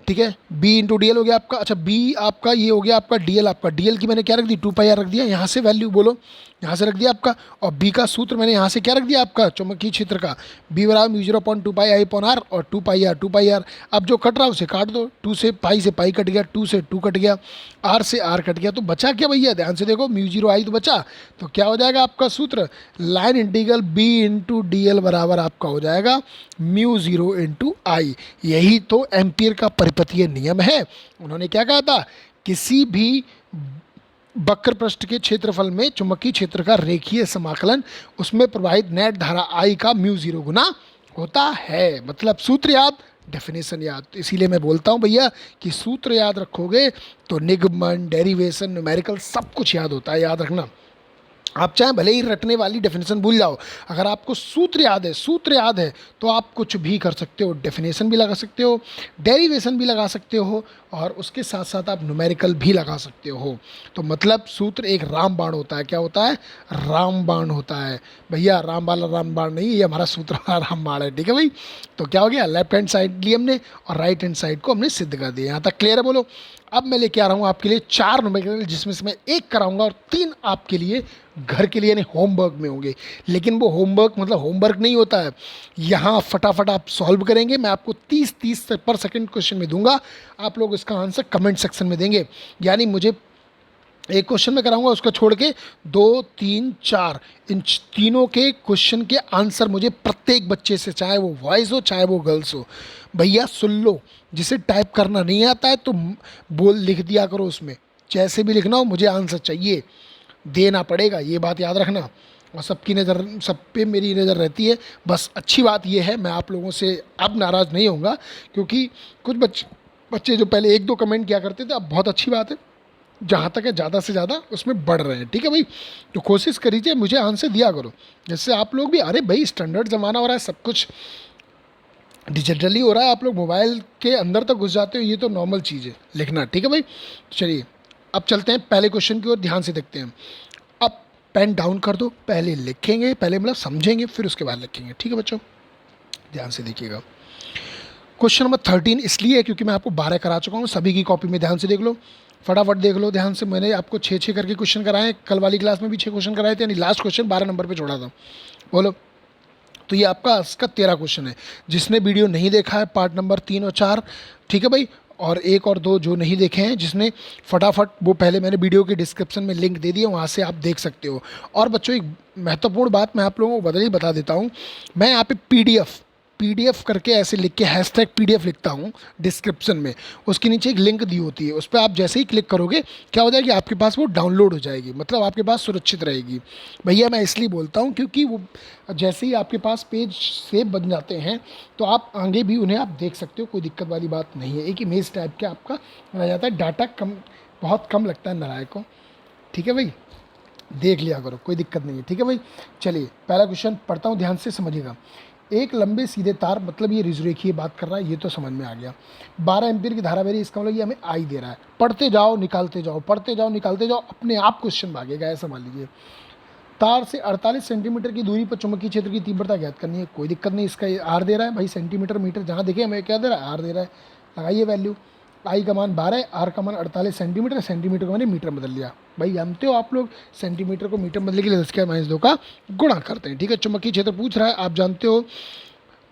Speaker 1: ठीक है, बी इंटू डी एल हो गया आपका। अच्छा, बी आपका ये हो गया आपका डी एल, आपका डी एल की मैंने क्या रख दी? 2 पाई आर रख दिया, यहाँ से वैल्यू बोलो, यहाँ से रख दिया आपका। और बी का सूत्र मैंने यहाँ से क्या रख दिया आपका? चुंबकीय क्षेत्र का बी बराबर mu 0.2 pi I upon R, और 2 पाई आर, 2 पाई आर। अब जो कट रहा है उसे काट दो, 2 से पाई कट गया, 2 से 2 कट गया, आर से आर कट गया, तो बचा क्या भैया? ध्यान से देखो, म्यू 0 आई तो बचा। तो क्या हो जाएगा आपका सूत्र? Line integral B into D L बराबर आपका हो जाएगा म्यू 0 इंटू आई। यही तो एम्पियर का परिपथीय नियम है। उन्होंने क्या कहा था? किसी भी वक्र पृष्ठ के क्षेत्रफल में चुंबकीय क्षेत्र का रेखीय समाकलन, उसमें प्रवाहित नेट धारा आई का म्यू 0 गुना होता है। मतलब सूत्र याद, डेफिनेशन याद। तो इसीलिए मैं बोलता हूँ भैया कि सूत्र याद रखोगे तो निगमन, डेरिवेशन, न्यूमेरिकल सब कुछ याद होता है, याद रखना। आप चाहे भले ही रटने वाली डेफिनेशन भूल जाओ, अगर आपको सूत्र याद है तो आप कुछ भी कर सकते हो, डेफिनेशन भी लगा सकते हो, डेरिवेशन भी लगा सकते हो, और उसके साथ साथ आप न्यूमेरिकल भी लगा सकते हो। तो मतलब सूत्र एक रामबाण होता है। क्या होता है? रामबाण होता है भैया, राम वाला रामबाण नहीं, ये हमारा सूत्र वाला रामबाण है। ठीक है भाई। तो क्या हो गया, लेफ्ट हैंड साइड ली हमने और राइट हैंड साइड को हमने सिद्ध कर दिया। यहाँ तक क्लियर है? बोलो। अब मैं लेके आ रहा हूँ आपके लिए 4 न्यूमेरिकल, जिसमें से मैं 1 कराऊंगा और 3 आपके लिए घर के लिए यानी होमवर्क में होंगे। लेकिन वो होमवर्क मतलब होमवर्क नहीं होता है, यहाँ फटाफट आप सॉल्व करेंगे। मैं आपको 30 पर सेकंड क्वेश्चन में दूंगा, आप लोग इसका आंसर कमेंट सेक्शन में देंगे। यानी मुझे एक क्वेश्चन में कराऊंगा, उसको छोड़ के 2, 3, 4 इन तीनों के क्वेश्चन के आंसर मुझे प्रत्येक बच्चे से, चाहे वो बॉयज़ हो चाहे वो गर्ल्स हो। भैया सुन लो, जिसे टाइप करना नहीं आता है तो बोल लिख दिया करो, उसमें जैसे भी लिखना हो मुझे आंसर चाहिए, देना पड़ेगा, ये बात याद रखना। और सबकी नज़र, सब पे मेरी नज़र रहती है। बस अच्छी बात ये है, मैं आप लोगों से अब नाराज़ नहीं होऊंगा, क्योंकि कुछ बच्चे जो पहले 1-2 कमेंट किया करते थे, अब बहुत अच्छी बात है, जहाँ तक है ज़्यादा से ज़्यादा उसमें बढ़ रहे हैं। ठीक है भाई। तो कोशिश करिए मुझे आंसर दिया करो, जैसे आप लोग भी, अरे भाई स्टैंडर्ड ज़माना हो रहा है, सब कुछ डिजिटली हो रहा है, आप लोग मोबाइल के अंदर तक घुस जाते हो, ये तो नॉर्मल चीज़ है लिखना। ठीक है भाई। चलिए अब चलते हैं पहले क्वेश्चन की ओर, ध्यान से देखते हैं। अब पेन डाउन कर दो, पहले लिखेंगे, पहले मतलब समझेंगे, फिर उसके बाद लिखेंगे। ठीक है बच्चों, ध्यान से देखिएगा। क्वेश्चन नंबर 13 इसलिए है क्योंकि मैं आपको 12 करा चुका हूँ, सभी की कॉपी में ध्यान से देख लो, फटाफट देख लो ध्यान से। मैंने आपको 6-6 करके क्वेश्चन कराए, कल वाली क्लास में भी 6 क्वेश्चन कराए थे, यानी लास्ट क्वेश्चन 12 नंबर पे छोड़ा था। बोलो। तो ये आपका इसका 13 क्वेश्चन है। जिसने वीडियो नहीं देखा है पार्ट नंबर 3 और 4, ठीक है भाई, और 1 और 2 जो नहीं देखे हैं, जिसने फटाफट, वो पहले मैंने वीडियो के डिस्क्रिप्शन में लिंक दे दिया, वहाँ से आप देख सकते हो। और बच्चों एक महत्वपूर्ण बात मैं आप लोगों को बता देता हूँ, मैं यहाँ पे पीडीएफ करके ऐसे लिख के हैशटैग पीडीएफ लिखता हूँ डिस्क्रिप्शन में, उसके नीचे एक लिंक दी होती है, उस पर आप जैसे ही क्लिक करोगे क्या हो जाएगी, आपके पास वो डाउनलोड हो जाएगी, मतलब आपके पास सुरक्षित रहेगी। भैया मैं इसलिए बोलता हूँ क्योंकि वो जैसे ही आपके पास पेज सेव बन जाते हैं तो आप आगे भी उन्हें आप देख सकते हो, कोई दिक्कत वाली बात नहीं है। एक इमेज टाइप के आपका रह जाता है, डाटा कम, बहुत कम लगता है नारायण को। ठीक है भाई, देख लिया करो, कोई दिक्कत नहीं है। ठीक है भाई। चलिए पहला क्वेश्चन पढ़ता हूँ, ध्यान से समझिएगा। एक लंबे सीधे तार, मतलब ये रेखीय बात कर रहा है, ये तो समझ में आ गया। 12 एम्पीयर की धारा बह रही, इसका मतलब ये हमें आई दे रहा है। पढ़ते जाओ निकालते जाओ, पढ़ते जाओ निकालते जाओ, अपने आप क्वेश्चन भागेगा, ऐसा मान लीजिए। तार से 48 सेंटीमीटर की दूरी पर चुंबकीय क्षेत्र की तीव्रता ज्ञात करनी है, कोई दिक्कत नहीं, इसका आर दे रहा है भाई, सेंटीमीटर मीटर जहाँ देखे हमें क्या दे रहा है, आर दे रहा है, लगाइए वैल्यू। आई का मान 12 है, आर का मान 48 सेंटीमीटर, सेंटीमीटर को मैंने मीटर बदल लिया। भाई जानते हो आप लोग सेंटीमीटर को मीटर बदलने के लिए 10⁻2 का गुणा करते हैं। ठीक है, चुंबकीय क्षेत्र पूछ रहा है, आप जानते हो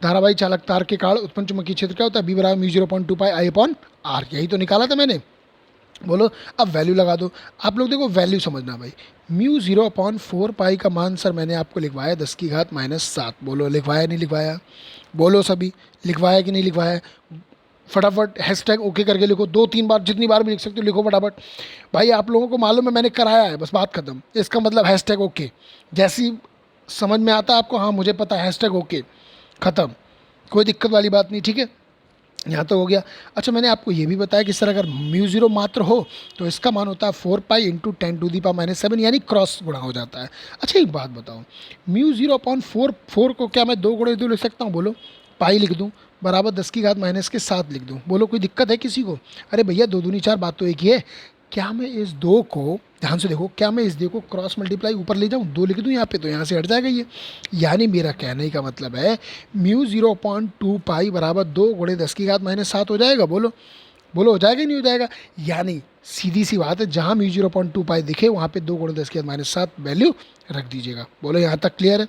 Speaker 1: धारावाही चालक तार के कारण उत्पन्न चुंबकीय क्षेत्र क्या होता है, बी बराबर mu 0.2 pi I upon R, यही तो निकाला था मैंने। बोलो अब वैल्यू लगा दो। आप लोग देखो वैल्यू समझना भाई, म्यू 0/4 पाई का मान सर मैंने आपको लिखवाया 10⁻⁻7। बोलो लिखवाया नहीं लिखवाया? बोलो सभी, लिखवाया कि नहीं लिखवाया? फटाफट हैशटैग ओके करके लिखो, 2-3 बार, जितनी बार भी लिख सकते हो लिखो फटाफट। भाई आप लोगों को मालूम है मैंने कराया है, बस बात खत्म। इसका मतलब हैशटैग ओके, जैसी समझ में आता है आपको, हाँ मुझे पता है, हैशटैग ओके, ख़त्म, कोई दिक्कत वाली बात नहीं। ठीक है, यहाँ तो हो गया। अच्छा मैंने आपको ये भी बताया कि सर अगर म्यू 0 मात्र हो तो इसका मान होता है 4 पाई इंटू 10⁻⁻7, यानी क्रॉस गुणा हो जाता है। अच्छा एक बात बताओ, म्यू 0/4 को क्या मैं 2 × 2 लिख सकता हूँ? बोलो, पाई लिख दूँ बराबर 10⁻⁻7 लिख दूँ, बोलो कोई दिक्कत है किसी को? अरे भैया 2 दूनी 4, बात तो एक ही है। क्या मैं इस 2 को, ध्यान से देखो, क्या मैं इस 2 को क्रॉस मल्टीप्लाई ऊपर ले जाऊँ, 2 लिख दूँ यहाँ पे, तो यहाँ से हट जाएगा ये। यानी मेरा कहने का मतलब है म्यू 0.2 पाई बराबर 2 × 10⁻7 हो जाएगा। बोलो बोलो, हो जाएगा नहीं हो जाएगा? यानी सीधी सी बात है, जहाँ म्यू 0.2 पाई दिखे वहाँ पे 2 × 10⁻7 वैल्यू रख दीजिएगा। बोलो यहाँ तक क्लियर है?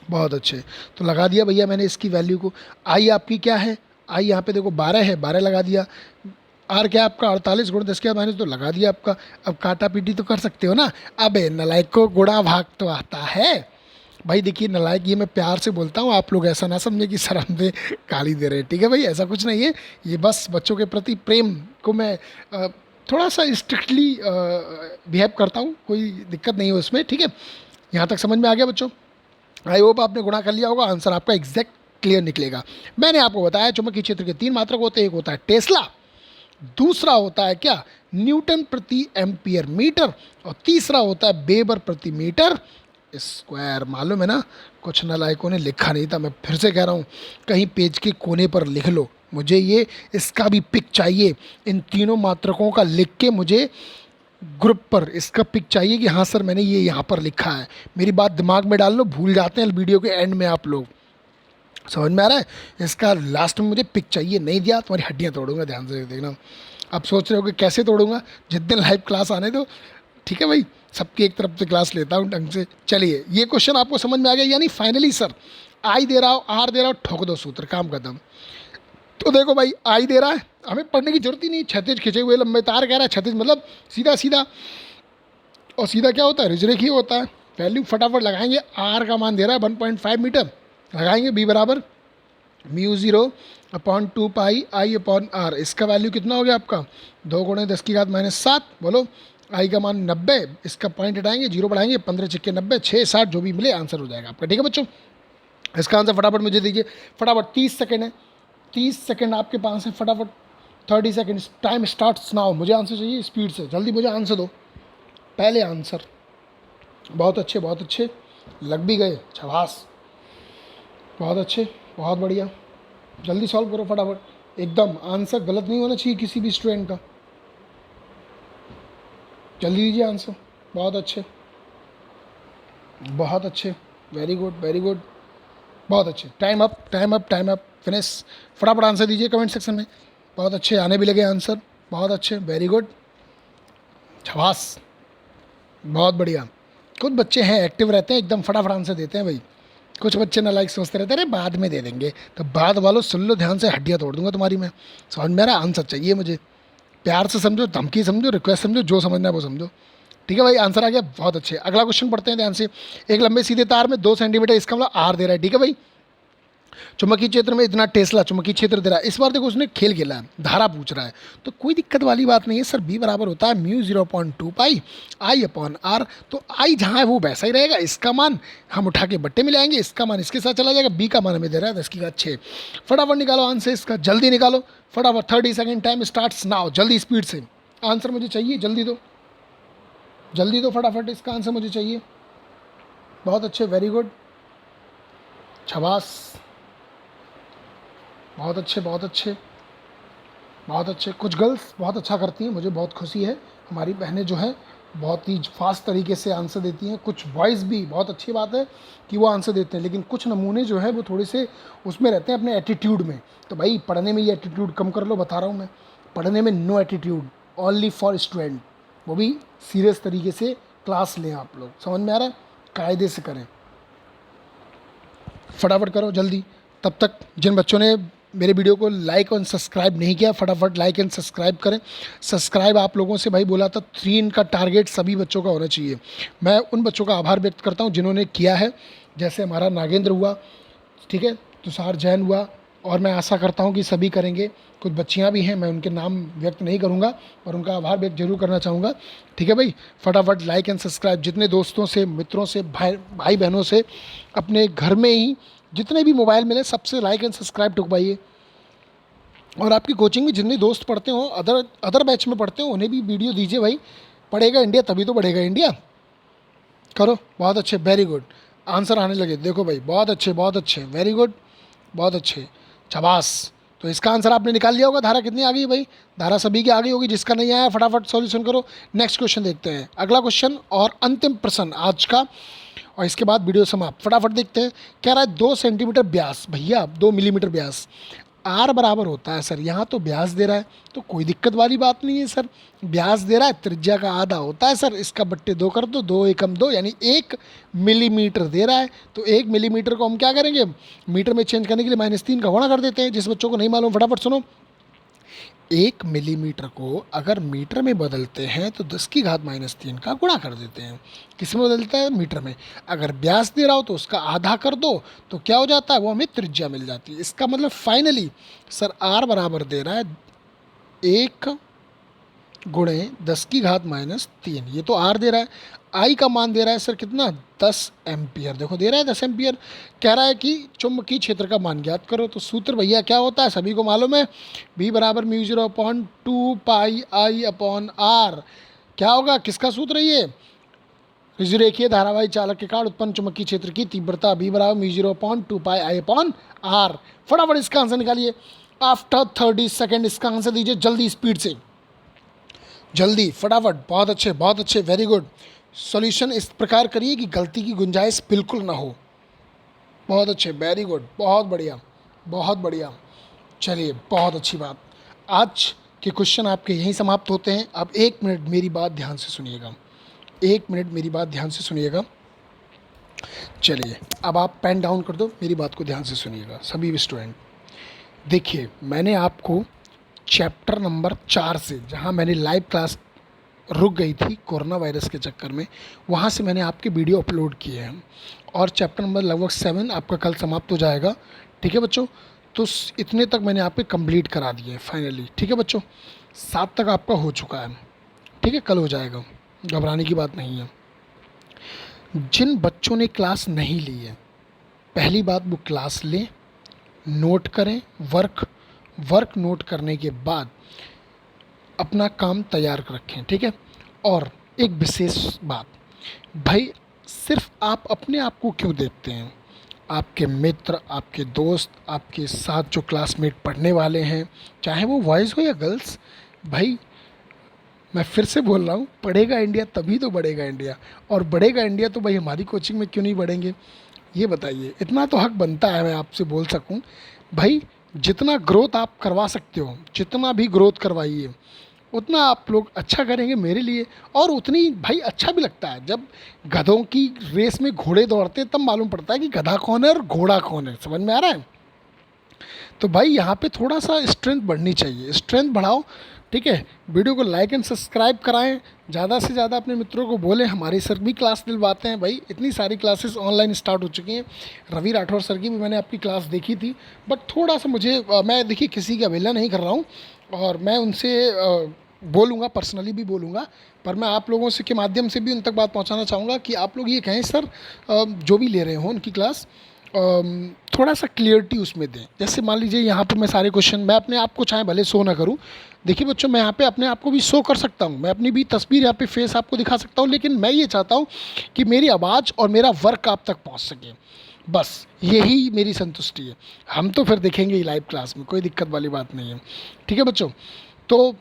Speaker 1: बहुत अच्छे, तो लगा दिया भैया मैंने इसकी वैल्यू को। आई आपकी क्या है? आई यहाँ पे देखो 12 है, 12 लगा दिया। आर क्या आपका 48 × 10⁻⁻, तो लगा दिया आपका। अब काटा पीटी तो कर सकते हो ना? अबे नलायक को गुणा भाग तो आता है भाई। देखिए नलायक, ये मैं प्यार से बोलता हूँ, आप लोग ऐसा ना समझे कि सर हम पे गाली दे रहे हैं। ठीक है भाई, ऐसा कुछ नहीं है, ये बस बच्चों के प्रति प्रेम को मैं थोड़ा सा स्ट्रिक्टली बिहेव करता हूँ, कोई दिक्कत नहीं है उसमें। ठीक है, यहाँ तक समझ में आ गया बच्चों? आई होप आपने गुणा कर लिया होगा, आंसर आपका एग्जैक्ट क्लियर निकलेगा। मैंने आपको बताया चुंबकीय क्षेत्र के 3 मात्रक होते हैं, एक होता है टेस्ला, दूसरा होता है क्या, न्यूटन प्रति एम्पियर मीटर, और तीसरा होता है वेबर प्रति मीटर स्क्वायर। मालूम है ना, कुछ नालायकों ने लिखा नहीं था, मैं फिर से कह रहा हूँ, कहीं पेज के कोने पर लिख लो, मुझे ये इसका भी पिक चाहिए, इन तीनों मात्रकों का लिख के मुझे ग्रुप पर इसका पिक चाहिए कि हाँ सर मैंने ये यहाँ पर लिखा है। मेरी बात दिमाग में डाल लो, भूल जाते हैं वीडियो के एंड में आप लोग। समझ में आ रहा है, इसका लास्ट में मुझे पिक चाहिए, नहीं दिया तुम्हारी हड्डियाँ तोड़ूंगा, ध्यान से देखना। अब सोच रहे हो कि कैसे तोड़ूंगा, जिस दिन लाइव क्लास आने दो, ठीक है भाई, सबकी एक तरफ से क्लास लेता हूँ ढंग से। चलिए ये क्वेश्चन आपको समझ में आ गया, यानी फाइनली सर आई दे रहा हो, आर दे रहा हो, ठोक दो सूत्र, काम खत्म। तो देखो भाई आई दे रहा है, हमें पढ़ने की जरूरत ही नहीं, क्षैतिज खिंचे हुए लंबे तार कह रहा है, क्षैतिज मतलब सीधा सीधा, और सीधा क्या होता है, रिजरेखीय होता है। वैल्यू फटाफट लगाएंगे, आर का मान दे रहा है 1.5 मीटर, लगाएंगे बी बराबर μ0/2πi/r। इसका वैल्यू कितना हो गया आपका, 2 × 10⁻⁷। बोलो आई का मान 90, इसका पॉइंट हटाएंगे, जीरो बढ़ाएंगे, 15 × 90, 6 60, जो भी मिले आंसर हो जाएगा आपका। ठीक है बच्चों, इसका आंसर फटाफट मुझे दीजिए, फटाफट 30 सेकेंड है, 30 सेकेंड आपके पास है, फटाफट 30 सेकेंड, टाइम स्टार्ट्स नाउ। मुझे आंसर चाहिए स्पीड से, जल्दी मुझे आंसर दो, पहले आंसर। बहुत अच्छे बहुत अच्छे, लग भी गए, छवास, बहुत अच्छे, बहुत बढ़िया, जल्दी सॉल्व करो फटाफट, एकदम आंसर गलत नहीं होना चाहिए किसी भी स्टूडेंट का, जल्दी दीजिए आंसर। बहुत अच्छे बहुत अच्छे, वेरी गुड वेरी गुड, बहुत अच्छे, time up time up time up, finish. फटाफट आंसर दीजिए कमेंट सेक्शन में, बहुत अच्छे, आने भी लगे आंसर, बहुत अच्छे, वेरी गुड, छवास, बहुत बढ़िया। कुछ बच्चे हैं एक्टिव रहते हैं, एकदम फटाफट आंसर देते हैं भाई, कुछ बच्चे ना लाइक सोचते रहते हैं, अरे बाद में दे देंगे, तो बाद वालों सुन लो ध्यान से, हड्डियाँ तोड़ दूंगा तुम्हारी मैं। समझ में आ रहा है, आंसर चाहिए मुझे, प्यार से समझो, धमकी समझो, रिक्वेस्ट समझो, जो समझना है वो समझो। ठीक है भाई, आंसर आ गया, बहुत अच्छे। अगला क्वेश्चन पढ़ते हैं ध्यान से। एक लंबे सीधे तार में 2 सेंटीमीटर, इसका मतलब आर दे रहा है, ठीक है भाई, चुंबकीय क्षेत्र में इतना टेस्ला चुंबकीय क्षेत्र दे रहा है। इस बार देखो उसने खेल खेला है, धारा पूछ रहा है, तो कोई दिक्कत वाली बात नहीं है सर, बी बराबर होता है μ0.2πi/r। तो आई जहाँ है वो वैसा ही रहेगा, इसका मान हम उठा के बट्टे में ले आएंगे, इसका मान इसके साथ चला जाएगा, बी का मान हमें दे रहा है 10⁻6। फटाफट निकालो आंसर इसका, जल्दी निकालो फटाफट, 30 सेकेंड, टाइम स्टार्ट्स नाउ, जल्दी स्पीड से आंसर मुझे चाहिए, जल्दी दो जल्दी दो फटाफट, इसका आंसर मुझे चाहिए। बहुत अच्छे, वेरी गुड, छबास, बहुत अच्छे बहुत अच्छे बहुत अच्छे। कुछ गर्ल्स बहुत अच्छा करती हैं, मुझे बहुत खुशी है, हमारी बहनें जो हैं बहुत ही फास्ट तरीके से आंसर देती हैं। कुछ बॉयज़ भी, बहुत अच्छी बात है कि वो आंसर देते हैं, लेकिन कुछ नमूने जो है वो थोड़े से उसमें रहते हैं अपने एटीट्यूड में। तो भाई पढ़ने में ये एटीट्यूड कम कर लो, बता रहा हूँ मैं, पढ़ने में no attitude, only for student, वो भी सीरियस तरीके से क्लास लें आप लोग। समझ में आ रहा है, कायदे से करें, फटाफट करो जल्दी। तब तक जिन बच्चों ने मेरे वीडियो को लाइक और सब्सक्राइब नहीं किया, फटाफट लाइक एंड सब्सक्राइब करें। सब्सक्राइब आप लोगों से भाई बोला था 3 का टारगेट सभी बच्चों का होना चाहिए। मैं उन बच्चों का आभार व्यक्त करता हूं जिन्होंने किया है, जैसे हमारा नागेंद्र हुआ, ठीक है, तुषार जैन हुआ, और मैं आशा करता हूं कि सभी करेंगे। कुछ बच्चियां भी हैं, मैं उनके नाम व्यक्त नहीं करूंगा, और उनका आभार व्यक्त जरूर करना चाहूँगा। ठीक है भाई, फटाफट लाइक एंड सब्सक्राइब, जितने दोस्तों से, मित्रों से, भाई बहनों से, अपने घर में ही जितने भी मोबाइल मिले सबसे लाइक एंड सब्सक्राइब ठुकवाइए। और आपकी कोचिंग में जितने दोस्त पढ़ते हो, अदर बैच में पढ़ते हो, उन्हें भी वीडियो दीजिए भाई, पढ़ेगा इंडिया तभी तो बढ़ेगा इंडिया। करो, बहुत अच्छे, वेरी गुड, आंसर आने लगे, देखो भाई, बहुत अच्छे बहुत अच्छे, वेरी गुड, बहुत अच्छे, शाबाश। तो इसका आंसर आपने निकाल लिया होगा। धारा कितनी आ गई भाई, धारा सभी की आ गई होगी, जिसका नहीं आया फटाफट सॉल्यूशन करो। नेक्स्ट क्वेश्चन देखते हैं, अगला क्वेश्चन और अंतिम प्रश्न आज का, और इसके बाद वीडियो समाप्त। फटाफट देखते हैं, कह रहा है 2 सेंटीमीटर व्यास, भैया 2 मिलीमीटर व्यास, आर बराबर होता है सर, यहाँ तो व्यास दे रहा है तो कोई दिक्कत वाली बात नहीं है सर, व्यास दे रहा है, त्रिज्या का आधा होता है सर, इसका बट्टे 2 कर दो, 2 एकम 2, यानी 1 मिलीमीटर दे रहा है। तो 1 मिलीमीटर को हम क्या करेंगे, मीटर में चेंज करने के लिए -3 का गुणा कर देते हैं। जिस बच्चों को नहीं मालूम फटाफट सुनो, 1 मिलीमीटर को अगर मीटर में बदलते हैं तो 10⁻³ का गुणा कर देते हैं। किस में बदलता है, मीटर में। अगर व्यास दे रहा हो तो उसका आधा कर दो, तो क्या हो जाता है, वो हमें त्रिज्या मिल जाती है। इसका मतलब फाइनली सर आर बराबर दे रहा है 1 गुणे 10 की घात -3। ये तो आर दे रहा है, आई का मान दे रहा है सर कितना, 10 एम्पियर। देखो दे रहा है 10 एम्पियर, कह रहा है कि चुंबकीय क्षेत्र का मान ज्ञात करो। तो सूत्र भैया क्या होता है, सभी को मालूम है, B बराबर μ0/2 पाई आई अपॉन आर। क्या होगा, किसका सूत्र है ये, रेखीय धारावाही चालक के कारण उत्पन्न चुंबकीय क्षेत्र की तीव्रता B बराबर μ0/2 पाई आई अपॉन आर। फटाफट इसका आंसर निकालिए, आफ्टर 30 सेकेंड इसका आंसर दीजिए जल्दी, स्पीड से, जल्दी फटाफट। बहुत अच्छे, वेरी गुड। सॉल्यूशन इस प्रकार करिए कि गलती की गुंजाइश बिल्कुल ना हो। बहुत अच्छे, वेरी गुड, बहुत बढ़िया, बहुत बढ़िया। चलिए, बहुत अच्छी बात। आज के क्वेश्चन आपके यहीं समाप्त होते हैं। अब 1 मिनट मेरी बात ध्यान से सुनिएगा, 1 मिनट मेरी बात ध्यान से सुनिएगा। चलिए, अब आप पेन डाउन कर दो, मेरी बात को ध्यान से सुनिएगा सभी स्टूडेंट। देखिए, मैंने आपको चैप्टर नंबर 4 से, जहां मैंने लाइव क्लास रुक गई थी कोरोना वायरस के चक्कर में, वहां से मैंने आपके वीडियो अपलोड किए हैं और चैप्टर नंबर लगभग 7 आपका कल समाप्त हो जाएगा। ठीक है बच्चों, तो इतने तक मैंने आपके कंप्लीट करा दिए फाइनली। ठीक है बच्चों, 7 तक आपका हो चुका है। ठीक है, कल हो जाएगा, घबराने की बात नहीं है। जिन बच्चों ने क्लास नहीं ली है, पहली बात वो क्लास लें, नोट करें, वर्क नोट करने के बाद अपना काम तैयार रखें। ठीक है, और एक विशेष बात, भाई सिर्फ आप अपने आप को क्यों देखते हैं, आपके मित्र, आपके दोस्त, आपके साथ जो क्लासमेट पढ़ने वाले हैं, चाहे वो बॉयज़ हो या गर्ल्स, भाई मैं फिर से बोल रहा हूँ, पढ़ेगा इंडिया तभी तो बढ़ेगा इंडिया। और बढ़ेगा इंडिया तो भाई हमारी कोचिंग में क्यों नहीं बढ़ेंगे, ये बताइए। इतना तो हक बनता है मैं आपसे बोल सकूँ, भाई जितना ग्रोथ आप करवा सकते हो, जितना भी ग्रोथ करवाइए, उतना आप लोग अच्छा करेंगे मेरे लिए, और उतनी भाई अच्छा भी लगता है। जब गधों की रेस में घोड़े दौड़ते हैं तब मालूम पड़ता है कि गधा कौन है और घोड़ा कौन है, समझ में आ रहा है। तो भाई यहाँ पे थोड़ा सा स्ट्रेंथ बढ़नी चाहिए, स्ट्रेंथ बढ़ाओ। ठीक है, वीडियो को लाइक एंड सब्सक्राइब कराएं, ज़्यादा से ज़्यादा अपने मित्रों को बोलें, हमारे सर भी क्लास दिलवाते हैं। भाई इतनी सारी क्लासेस ऑनलाइन स्टार्ट हो चुकी हैं, रवि राठौर सर की भी मैंने आपकी क्लास देखी थी, बट थोड़ा सा मुझे मैं देखिए किसी की अवहेलना नहीं कर रहा हूँ, और मैं उनसे बोलूँगा, पर्सनली भी बोलूँगा, पर मैं आप लोगों से के माध्यम से भी उन तक बात पहुँचाना चाहूँगा कि आप लोग ये कहें सर जो भी ले रहे हो उनकी क्लास, थोड़ा सा क्लियरिटी उसमें दें। जैसे मान लीजिए यहाँ पर मैं सारे क्वेश्चन, मैं अपने आप को चाहे भले शो ना करूँ, देखिए बच्चों मैं यहाँ पे अपने आप को भी शो कर सकता हूँ, मैं अपनी भी तस्वीर यहाँ पे फेस आपको दिखा सकता हूँ, लेकिन मैं ये चाहता हूँ कि मेरी आवाज़ और मेरा वर्क आप तक पहुँच सके, बस यही मेरी संतुष्टि है। हम तो फिर देखेंगे ही लाइव क्लास में, कोई दिक्कत वाली बात नहीं है। ठीक है बच्चों, तो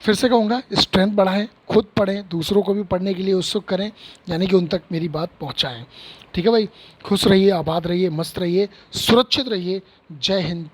Speaker 1: फिर से कहूँगा, स्ट्रेंथ बढ़ाएं, खुद पढ़ें, दूसरों को भी पढ़ने के लिए उत्सुक करें, यानी कि उन तक मेरी बात पहुँचाएँ। ठीक है भाई, खुश रहिए, आबाद रहिए, मस्त रहिए, सुरक्षित रहिए। जय हिंद।